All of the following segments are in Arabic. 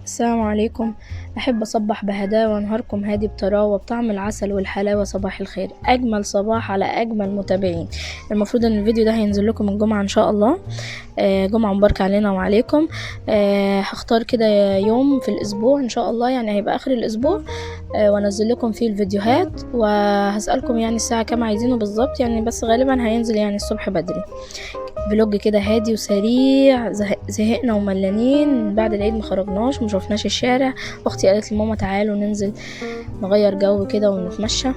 السلام عليكم. أحب أصبح بهداوة نهاركم هادي بطراوة بطعم العسل والحلاوة. صباح الخير، أجمل صباح على أجمل متابعين. المفروض أن الفيديو ده هينزل لكم الجمعة إن شاء الله. جمعة مباركة علينا وعليكم. هختار كده يوم في الأسبوع إن شاء الله، يعني هيبقى آخر الأسبوع، وانزل لكم فيه الفيديوهات، وهسألكم يعني الساعة كام عايزينه بالظبط يعني، بس غالبا هينزل يعني الصبح بدري. فلوج كده هادي وسريع. زهقنا وملانين بعد العيد، مخرجناش ومشوفناش الشارع. اختي قالت لماما تعالوا ننزل نغير جو كده ونتمشى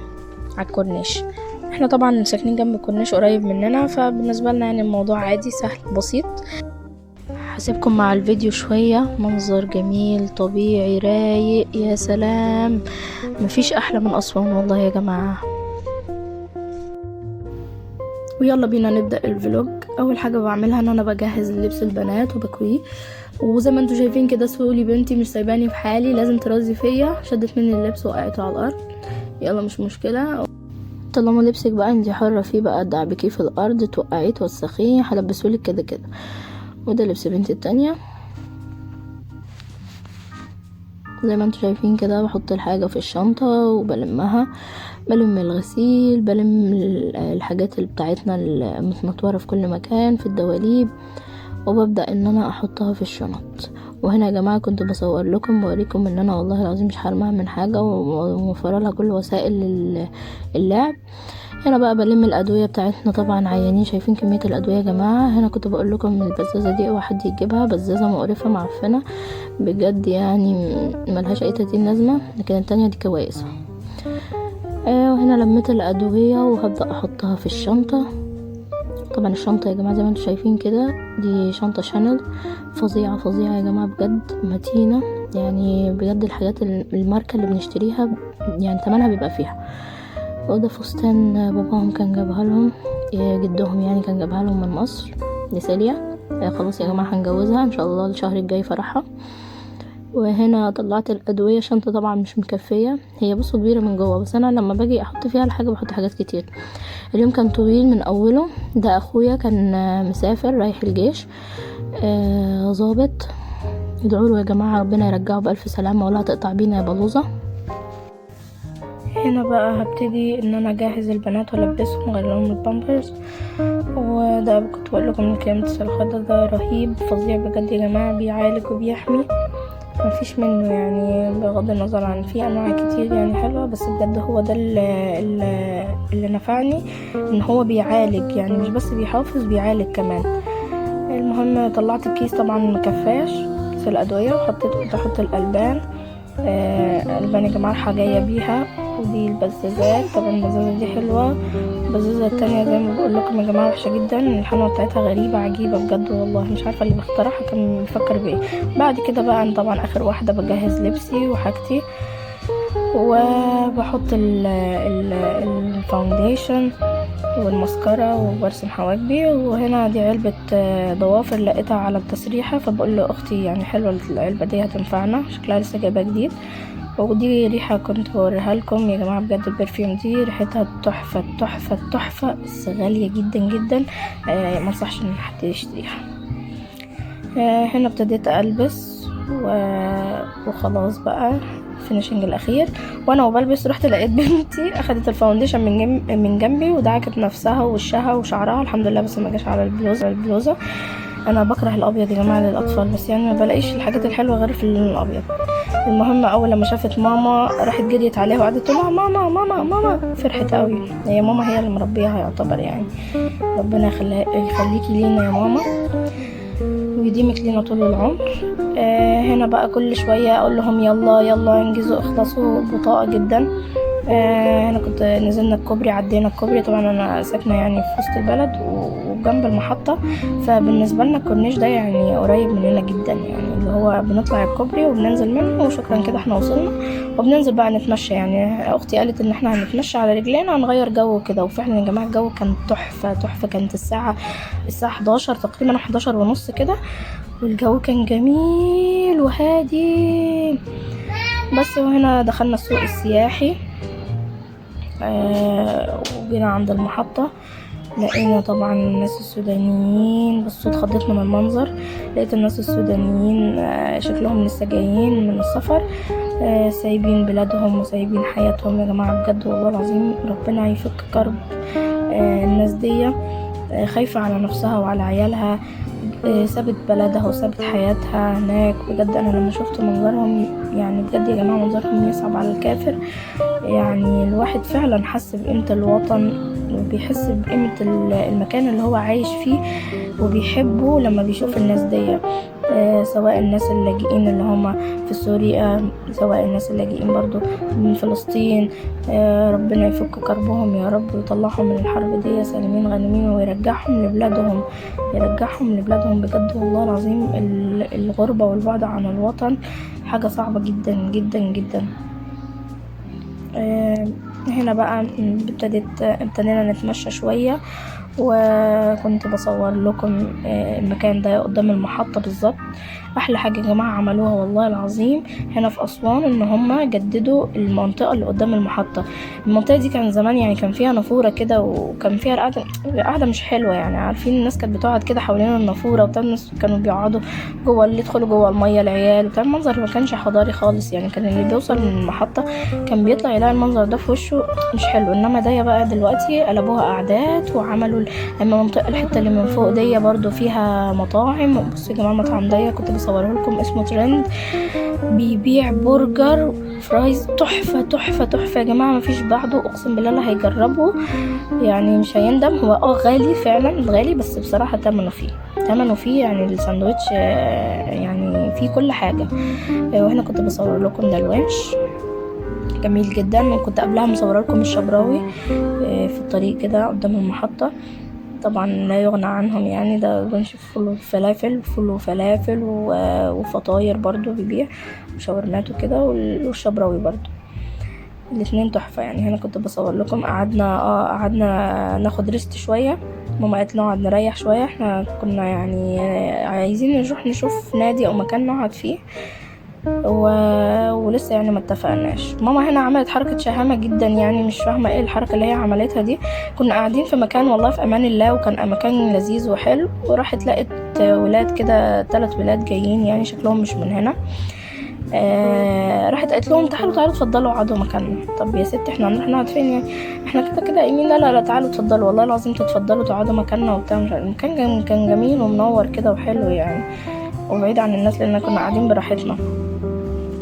على الكورنيش. احنا طبعا ساكنين جنب الكورنيش قريب مننا، فبالنسبة لنا يعني الموضوع عادي سهل بسيط. هسيبكم مع الفيديو شوية. منظر جميل طبيعي رايق، يا سلام، مفيش احلى من اسوان والله يا جماعة. ويلا بينا نبدأ الفلوج. اول حاجة بعملها ان انا بجهز لبس البنات وبكويه، وزي ما انتوا شايفين كده سولي بنتي مش سايباني في حالي، لازم ترازي فيا، شدت مني اللبس وقعته على الارض. يلا مش مشكلة، طالما لبسك بقى انتي حرة فيه بقى، دعبكيه في الارض، توقعيه توسخيه، هلبسهولك كده كده. وده لبس بنتي التانية. زي ما انتوا شايفين كده بحط الحاجة في الشنطة وبلمها، بلم الغسيل، بلم الحاجات اللي بتاعتنا المتنطورة في كل مكان في الدواليب، وببدأ ان انا احطها في الشنط. وهنا يا جماعة كنت بصور لكم بوريكم ان انا والله العظيم مش حارمها من حاجة، وموفره لها كل وسائل اللعب. هنا بقى بلم الادويه بتاعتنا، طبعا عيانين شايفين كميه الادويه يا جماعه. هنا كنت بقول لكم البزازه دي اوعى حد يجيبها، بزازه مقرفه معفنه بجد يعني، ملهاش اي 30 لازمه، لكن التانية دي كويسه. وهنا لميت الادويه وهبدا احطها في الشنطه. طبعا الشنطه يا جماعه زي ما انتم شايفين كده، دي شنطه شانيل، فظيعه فظيعه يا جماعه بجد، متينه يعني بجد. الحاجات الماركه اللي بنشتريها يعني ثمنها بيبقى فيها. وده فستان باباهم كان جابها لهم، جدهم يعني كان جابها لهم من مصر لساليا. خلاص يا جماعه هنجوزها ان شاء الله الشهر الجاي فرحها. وهنا طلعت الادويه، شنطه طبعا مش مكفيه، هي بصوا كبيره من جوه، بس انا لما باجي احط فيها الحاجه بحط حاجات كتير. اليوم كان طويل من اوله. ده اخويا كان مسافر رايح الجيش، ظابط. ادعوا له يا جماعه ربنا يرجعه بالف سلامه ولا تقطع بينا يا بلوزه. هنا بقى هبتدي ان انا اجهز البنات والبسهم واغير لهم البامبرز. وده كنت بقول لكم ان كريم الخضر ده رهيب فظيع بجد يا جماعه، بيعالج وبيحمي، مفيش منه يعني، بغض النظر عن في انواع كتير يعني حلوه، بس بجد هو ده اللي نفعني، ان هو بيعالج يعني، مش بس بيحافظ، بيعالج كمان. المهم طلعت الكيس طبعا مكفاش في الادويه، وحطيت قلت احط الالبان. البان يا جماعه رايحه جايه بيها. ودي البزازات، طبعا البزازه دي حلوه. البزازه التانية زي ما بقول لكم يا جماعه وحشه جدا، الحنوه بتاعتها غريبه عجيبه بجد والله، مش عارفه اللي بيخترعها كان بيفكر بايه. بعد كده بقى انا طبعا اخر واحده بجهز لبسي وحاجتي، وبحط الفاونديشن والمسكرة وبرسم حواجبي. وهنا دي علبة ضوافر لقيتها على التسريحة، فبقول له اختي يعني حلوة العلبة دي هتنفعنا، شكلها لسه جايبها جديد. ودي ريحة كنت بوريها لكم يا جماعة بجد، البرفيوم دي ريحتها تحفة تحفة تحفة، بس غالية جدا جدا، ما انصحش ان حد يشتريها. هنا ابتديت البس وخلاص بقى الفينيشنج الاخير. وانا وبلبس رحت لقيت بنتي اخدت الفاونديشن من جنبي ودعكت نفسها ووشها وشعرها، الحمد لله بس ما جاش على البلوزه. انا بكره الابيض يا جماعه للاطفال، بس يعني ما بلاقيش الحاجات الحلوه غير في اللون الابيض. المهم اول لما شافت ماما راحت جريت عليها وقعدت تقول لها ماما ماما ماما، فرحت قوي. هي ماما هي اللي مربيها يعتبر يعني، ربنا يخليكي لينا يا ماما ويديمك لينا طول العمر. هنا بقى كل شوية اقول لهم يلا يلا انجزوا اخلصوا، بطاقة جدا. هنا كنت نزلنا الكوبري، عدينا الكوبري، طبعا انا ساكنة يعني في وسط البلد وجنب المحطة، فبالنسبة لنا الكورنيش ده يعني قريب مننا جدا يعني، اللي هو بنطلع الكوبري وبننزل منه وشكرا كده احنا وصلنا. وبننزل بقى نتمشى يعني، اختي قالت ان احنا هنتمشى على رجلينا هنغير جو كده، وفعلا يا جماعة الجو كان تحفة تحفة. كانت الساعة 11 تقريبا، 11 ونص كده، والجو كان جميل وهادي بس. وهنا دخلنا السوق السياحي، وجينا عند المحطة. لقينا طبعا الناس السودانيين، بس اتخضيت من المنظر. لقيت الناس السودانيين شكلهم لسه جايين من السفر، سايبين بلادهم وسايبين حياتهم. يا جماعة بجد والله العظيم ربنا يفك كرب الناس دي، خايفة على نفسها وعلى عيالها، سابت بلدها وسابت حياتها هناك. بجد انا لما شفت منظرهم يعني بجد يا جماعة منظرهم يصعب على الكافر. يعني الواحد فعلا حس بقيمة الوطن، وبيحس بقيمة المكان اللي هو عايش فيه وبيحبه لما بيشوف الناس دي، سواء الناس اللاجئين اللي هم في سوريا، سواء الناس اللاجئين برضو من فلسطين. ربنا يفك كربهم يا رب، ويطلعهم من الحرب دي سالمين غانمين، ويرجعهم لبلادهم، يرجعهم لبلادهم. بجد والله العظيم الغربة والبعد عن الوطن حاجة صعبة جدا جدا جدا. هنا بقى ابتدينا نتمشى شوية، وكنت بصور لكم المكان ده قدام المحطة بالظبط. احلى حاجة يا جماعة عملوها والله العظيم هنا في اسوان ان هم جددوا المنطقة اللي قدام المحطة. المنطقة دي كان زمان يعني كان فيها نافورة كده، وكان فيها القعدة مش حلوة. يعني عارفين الناس كانت بتقعد كده حوالين النافورة وبتاع، الناس كانوا بيقعدوا جوه، اللي يدخلوا جوه المية العيال وبتاع. المنظر ما كانش حضاري خالص، يعني كان اللي بيوصل من المحطة كان بيطلع يلاقي المنظر ده في وشه مش حلو. انما ده بقى دلوقتي قلبوها قعدات وعملوا المنطقة الحتة اللي من فوق دي برضو فيها مطاعم. بصوا يا جماعة المطعم ده كنت بصوره لكم، اسمه ترند، بيبيع برجر فرايز تحفة تحفة تحفة يا جماعة، مفيش بعده اقسم بالله اللي هيجربه يعني مش هيندم. هو غالي فعلا غالي، بس بصراحة ثمنه فيه يعني الساندوتش يعني فيه كل حاجة. وهنا كنت بصور لكم ده الونش جميل جدا، وكنت قبلها مصوره لكم الشبراوي في الطريق كده قدام المحطة. طبعا لا يغنى عنهم، يعني ده بنش فول وفلافل وفطاير برضو بيبيع، وشاورمات وكده، والشبراوي برضو الاثنين تحفة. يعني هنا كنت بصور لكم. قعدنا ناخد ريست شوية، ماما قالت نقعد نريح شوية. احنا كنا يعني عايزين نروح نشوف نادي او مكان نقعد فيه، ولسه يعني ما اتفقناش. ماما هنا عملت حركة شهامة جدا، يعني مش فاهمة ايه الحركة اللي هي عملتها دي. كنا قاعدين في مكان والله في امان الله، وكان مكان لذيذ وحلو، وراحت لقت ولاد كده 3 ولاد جايين يعني شكلهم مش من هنا. راحت قالت لهم تعالوا اتفضلوا اقعدوا مكاننا. طب يا ست احنا هنروح نقعد فين يعني؟ احنا كده قايمين. لا تعالوا اتفضلوا، والله العظيم تتفضلوا تقعدوا مكاننا وبتاع. المكان كان جميل ومنور كده وحلو يعني، وبعيد عن الناس لان كنا قاعدين براحتنا.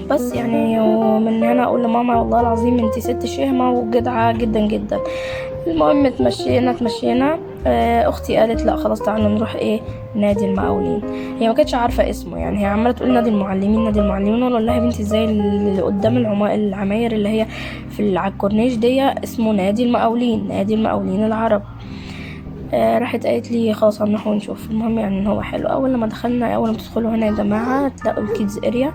بس يعني ومن هنا اقول لماما والله العظيم انتي ست شهمة وجدعة جدا جدا. المهم تمشينا. اختي قالت لا خلاص تعالوا نروح نادي المقاولين. هي ما كانتش عارفه اسمه، يعني هي عماله تقول نادي المعلمين. اقول لها يا بنتي ازاي اللي قدام العماير اللي هي على الكورنيش دي اسمه نادي المقاولين العرب. راحت قالت لي خلاص هنروح ونشوف. المهم يعني ان هو حلو. اول ما تدخلوا هنا يا جماعه تلاقوا الكيدز اريا،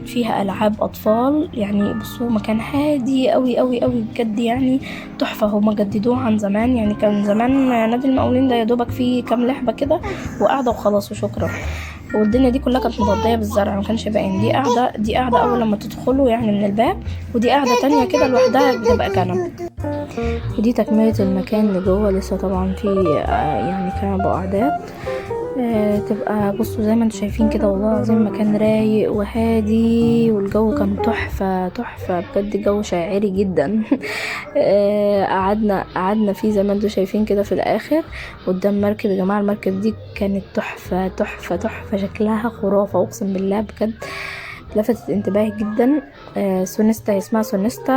فيها العاب اطفال. يعني بصوا مكان هادي قوي قوي قوي بجد، يعني تحفه. هما جددوه عن زمان، يعني كان زمان نادي المقاولين ده يا دوبك فيه كام لعبه كده وقاعده وخلاص وشكرا، والدنيا دي كلها كانت مغطيه بالزرع، ما كانش باين. دي قاعده اول لما تدخلوا يعني من الباب، ودي قاعده تانية كده لوحدها بتبقى كنب. ودي تكمله المكان اللي جوه لسه طبعا في يعني كنب وقعدات. تبقى بصوا زي ما انتم شايفين كده والله العظيم مكان رايق وهادي، والجو كان تحفة بجد، جو شاعري جدا. قعدنا فيه زي ما انتم شايفين كده في الاخر قدام مركب. يا جماعة المركب دي كانت تحفة شكلها خرافة اقسم بالله بجد، لفتت انتباهي جدا. سونيستا، اسمها سونيستا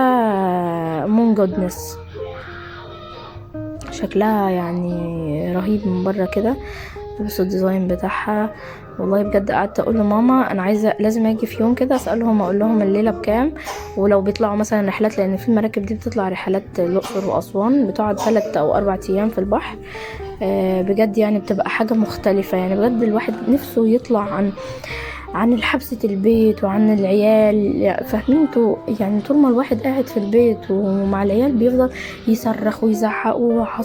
مون جودنس، شكلها يعني رهيب من بره كده. بصوا الديزاين بتاعها والله بجد. قعدت اقول لماما انا عايزه لازم اجي في يوم كده اسالهم، اقول لهم الليله بكام، ولو بيطلعوا مثلا رحلات، لان في المراكب دي بتطلع رحلات الاقصر واسوان بتقعد 3 أو 4 ايام في البحر. بجد يعني بتبقى حاجه مختلفه، يعني بجد الواحد نفسه يطلع عن حبسة البيت وعن العيال. فاهمين انتوا؟ يعني طول ما الواحد قاعد في البيت ومع العيال بيفضل يصرخ ويزعق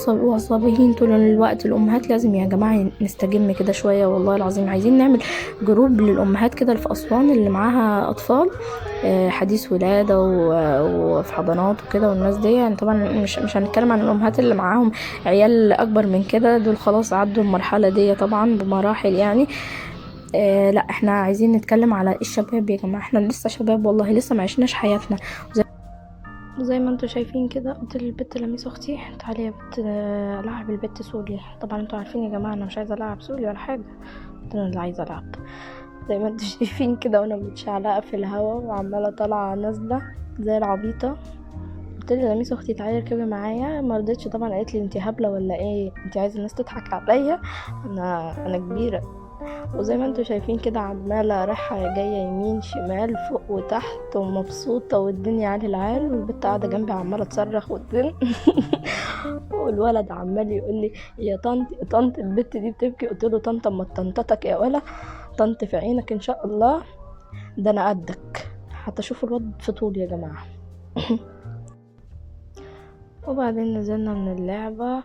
وعصبيين طول الوقت. الامهات لازم يا جماعة نستجم كده شوية، والله العظيم. عايزين نعمل جروب للامهات كده في اسوان اللي معاها اطفال حديث ولادة وفي حضانات وكده، والناس دي يعني طبعا مش هنتكلم عن الامهات اللي معاهم عيال اكبر من كده، دول خلاص عدوا المرحلة دي طبعا بمراحل يعني. لا احنا عايزين نتكلم على الشباب يا جماعة. احنا لسه شباب والله، لسه ما عشناش حياتنا. زي ما انتوا شايفين كده، قلت للبت لميس اختي تعالي يا بت العب البت سولي. طبعا انتوا عارفين يا جماعة انا مش عايزة العب سولي ولا حاجة، انا اللي عايزة العب. زي ما انتوا شايفين كده وانا متشعلقة في الهوا وعمالة طالعة نازلة زي العبيطة. قلت لي لميس اختي تعالي اركبي معايا، ما رضتش طبعا، قالت لي انتي هبلة ولا ايه؟ انتي عايزة الناس تضحك عليا؟ انا كبيرة. وزي ما انتوا شايفين كده عمالة رايحة جاية يمين شمال فوق وتحت ومبسوطة والدنيا عالي العال، والبنت قاعدة جنبي عمالة تصرخ وتزن. والولد عمال يقول لي يا طنط يا طنط البت دي بتبكي. قلت له طنط اما طنطتك يا ولا، طنط في عينك ان شاء الله، ده انا قدك. حتى شوفوا الواد في طول يا جماعة. وبعدين نزلنا من اللعبة،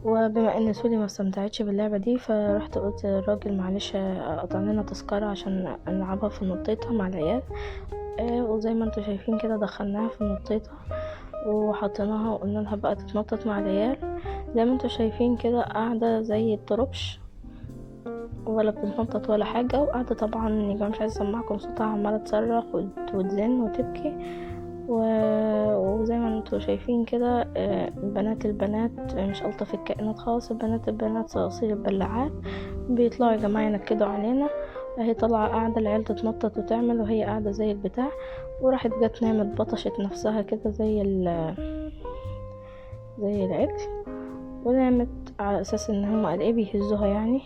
وبما ان سولي ما استمتعتش باللعبة دي فرحت قلت للراجل معلش قطع لنا تذكرة عشان نلعبها في النطيطة مع العيال. وزي ما انتوا شايفين كده دخلناها في النطيطة وحطيناها وقلنا لها بقى تتنطط مع العيال. زي ما انتوا شايفين كده قاعدة زي الطربش، ولا بتتنطط ولا حاجة، وقاعدة طبعا يبقى مش عايزة اسمعكم صوتها عمالة تصرخ وتزن وتبكي. وزي ما انتوا شايفين كده البنات مش ألطف الكائنات خالص. البنات صراصير البلاعات بيطلعوا يا جماعة ينكدوا علينا. هي طالعة قاعدة العيال تتنطط وتعمل وهي قاعدة زي البتاع، وراحت جت نامت بطشت نفسها كده زي العجل، ونامت على اساس ان هم قال ايه بيهزوها يعني،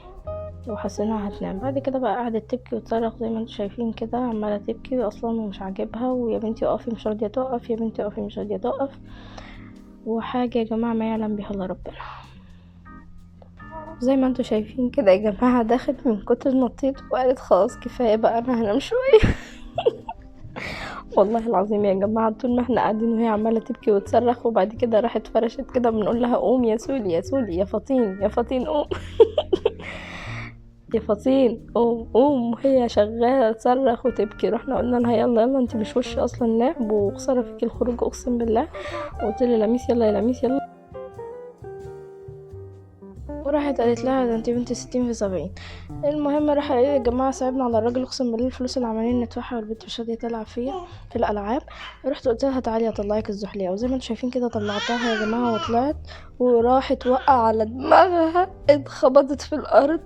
وحسيناها هتنام. بعد كده بقى قعدت تبكي وتصرخ زي ما انتوا شايفين كده، عماله تبكي اصلا ومش عاجبها، ويا بنتي اقفي مش راضيه تقف، يا بنتي اقفي مش راضيه تقف، وحاجه يا جماعه ما يعلم بها الا ربنا. زي ما انتوا شايفين كده يا جماعه دخلت من كتر النطيط وقالت خلاص كفايه بقى انا هنام شويه. والله العظيم يا جماعه طول ما احنا قاعدين وهي عماله تبكي وتصرخ، وبعد كده راحت فرشت كده بنقول لها قوم يا سولي يا سولي يا فطين يا فطين قوم. يا فطين قوم قوم، وهي شغاله تصرخ وتبكي. رحنا قلنا لها يلا يلا انت مش وش اصلا لعب وخساره فيكي الخروج اقسم بالله. وقلت لي لميس يلا يا لميس يلا، وراحت قالت لها ده انت بنت 60 في 70. المهم راح قال يا جماعه صعبنا على الراجل اقسم بالله، الفلوس اللي عمالين ندفعها والبنت مش راضيه تلعب فيها في الالعاب. رحت قلت لها تعالي اطلعك الزحليقه، وزي ما انتم شايفين كده طلعتها يا جماعه وطلعت، وراحت وقع على دماغها اتخبطت في الارض.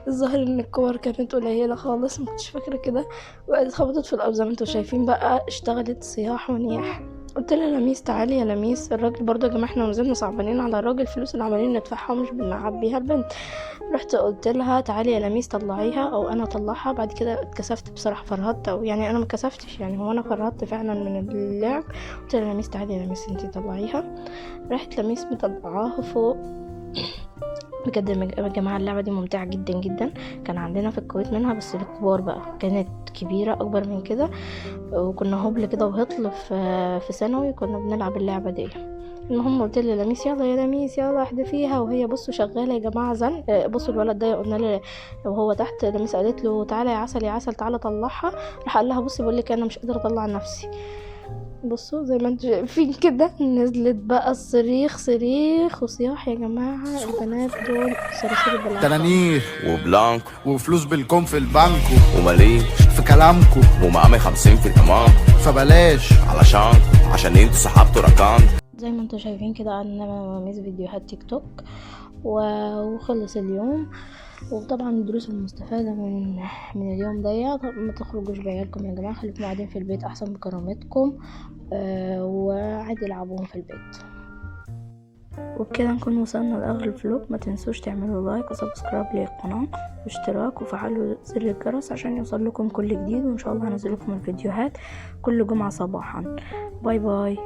الظاهر ان الكور كانت قليله خالص، ما كنتش فاكره كده، واتخبطت في الارض. زي ما انتم شايفين بقى اشتغلت صياح ونياح. قلت لها لميس تعالي يا لميس، الراجل برضه يا جماعه احنا مازلنا صعبانين على الراجل، الفلوس اللي عمالين ندفعها مش بنلعب بيها البنت. رحت قلت لها تعالي يا لميس طلعيها او انا اطلعها. بعد كده اتكسفت بصراحه، فرهدت، او يعني انا ما كسفتش يعني، هو انا فرهدت فعلا من اللعب. قلت لها لميس تعالي يا لميس انتي طلعيها. راحت لميس مطلعاها فوق. بجد يا جماعه اللعبه دي ممتعه جدا جدا. كان عندنا في الكويت منها بس للكبار بقى، كانت كبيره اكبر من كده، وكنا هبل كده وهطل في ثانوي كنا بنلعب اللعبه دي. المهم قلت لي لميس يلا يا لميس يلا احذفيها، وهي بصوا شغاله يا جماعه زن. بصوا الولد ده قلنا له وهو تحت، لميس قالت له تعالى يا عسل يا عسل تعالى طلعها. راح قال لها بصي بقول لك انا مش قادره اطلع نفسي. بصوا زي ما انتم شايفين كده نزلت بقى الصريخ صريخ وصياح. يا جماعه البنات دول صراصير البلاد، تنانير وبلانكو وفلوس بالكم في البنكو، وماليش في كلامكو ومعامل 50 في الكمان، فبلاش عشان انتوا سحبتوا رقم. زي ما انتم شايفين كده قعدنا نعمل فيديوهات تيك توك وخلص اليوم. وطبعا الدروس المستفادة من اليوم ده ما تخرجوش بعيالكم يا جماعة، خليكم قاعدين في البيت احسن بكرامتكم، وعادي العبوهم في البيت. وبكده نكون وصلنا لاخر الفلوج. ما تنسوش تعملوا لايك وسبسكرايب للقناة واشتراك وفعلوا زر الجرس عشان يوصل لكم كل جديد، وان شاء الله هنزل لكم الفيديوهات كل جمعة صباحا. باي باي.